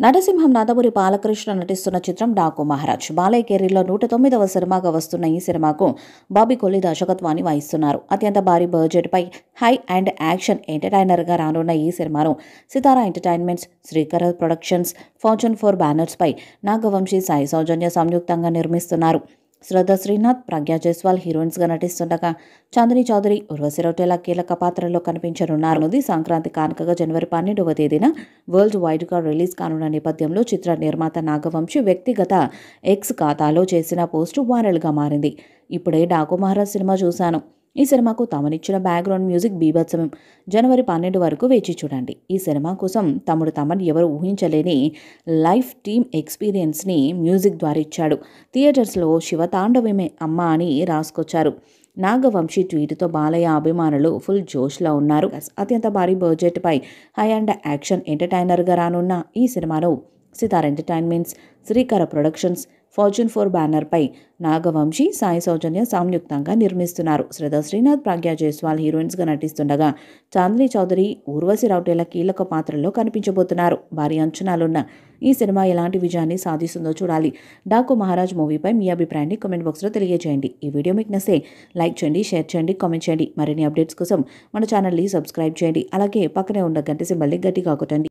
నరసింహం నందమూరి బాలకృష్ణ నటిస్తున్న చిత్రం డాకు మహారాజ్. బాలయ్య కెరీర్లో 109వ సినిమాగా వస్తున్న ఈ సినిమాకు బాబీ కొల్లి దర్శకత్వాన్ని వహిస్తున్నారు. అత్యంత భారీ బడ్జెట్పై హై అండ్ యాక్షన్ ఎంటర్టైనర్గా రానున్న ఈ సినిమాను సితారా ఎంటర్టైన్మెంట్స్, శ్రీకర ప్రొడక్షన్స్, ఫార్చ్యూన్ 4 బ్యానర్స్పై నాగవంశీ, సాయి సౌజన్య సంయుక్తంగా నిర్మిస్తున్నారు. శ్రద్ధ శ్రీనాథ్, ప్రజ్ఞా జైస్వాల్ హీరోయిన్స్గా నటిస్తుండగా చాందిని చౌదరి, ఉర్వశి రౌటేలా కీలక పాత్రల్లో కనిపించనున్నారు. సంక్రాంతి కానుకగా జనవరి 12వ తేదీన వరల్డ్ వైడ్గా రిలీజ్ కానున్న నేపథ్యంలో చిత్ర నిర్మాత నాగవంశీ వ్యక్తిగత ఎక్స్ ఖాతాలో చేసిన పోస్టు వైరల్గా మారింది. ఇప్పుడే డాకు మహారాజ్ సినిమా చూశాను. ఈ సినిమాకు తమనిచ్చిన బ్యాక్గ్రౌండ్ మ్యూజిక్ బీభత్సం. జనవరి 12 వరకు వేచి చూడండి. ఈ సినిమా కోసం తమ్ముడు తమన్ ఎవరు ఊహించలేని లైఫ్ టీమ్ ఎక్స్పీరియన్స్ని మ్యూజిక్ ద్వారా ఇచ్చాడు. థియేటర్స్లో శివతాండవమే అమ్మ అని రాసుకొచ్చారు. నాగవంశీ ట్వీట్తో బాలయ్య అభిమానులు ఫుల్ జోష్లో ఉన్నారు. అత్యంత భారీ బడ్జెట్పై హై అండ్ యాక్షన్ ఎంటర్టైనర్గా రానున్న ఈ సినిమాను సితార్ ఎంటర్టైన్మెంట్స్, శ్రీకర ప్రొడక్షన్స్, ఫార్చ్యూన్ 4 బ్యానర్పై నాగవంశీ, సాయి సౌజన్య సంయుక్తంగా నిర్మిస్తున్నారు. శ్రద్ధ శ్రీనాథ్, ప్రజ్ఞా జైస్వాల్ హీరోయిన్స్గా నటిస్తుండగా చాందిని చౌదరి, ఉర్వశి రౌటేలా కీలక పాత్రల్లో కనిపించబోతున్నారు. భారీ అంచనాలున్న ఈ సినిమా ఎలాంటి విజయాన్ని సాధిస్తుందో చూడాలి. డాకు మహారాజ్ మూవీపై మీ అభిప్రాయాన్ని కామెంట్ బాక్స్లో తెలియజేయండి. ఈ వీడియో మీకు నచ్చితే లైక్ చేయండి, షేర్ చేయండి, కామెంట్ చేయండి. మరిన్ని అప్డేట్స్ కోసం మన ఛానల్ని సబ్స్క్రైబ్ చేయండి. అలాగే పక్కనే ఉన్న గంట సింబల్ని గట్టిగా కొట్టండి.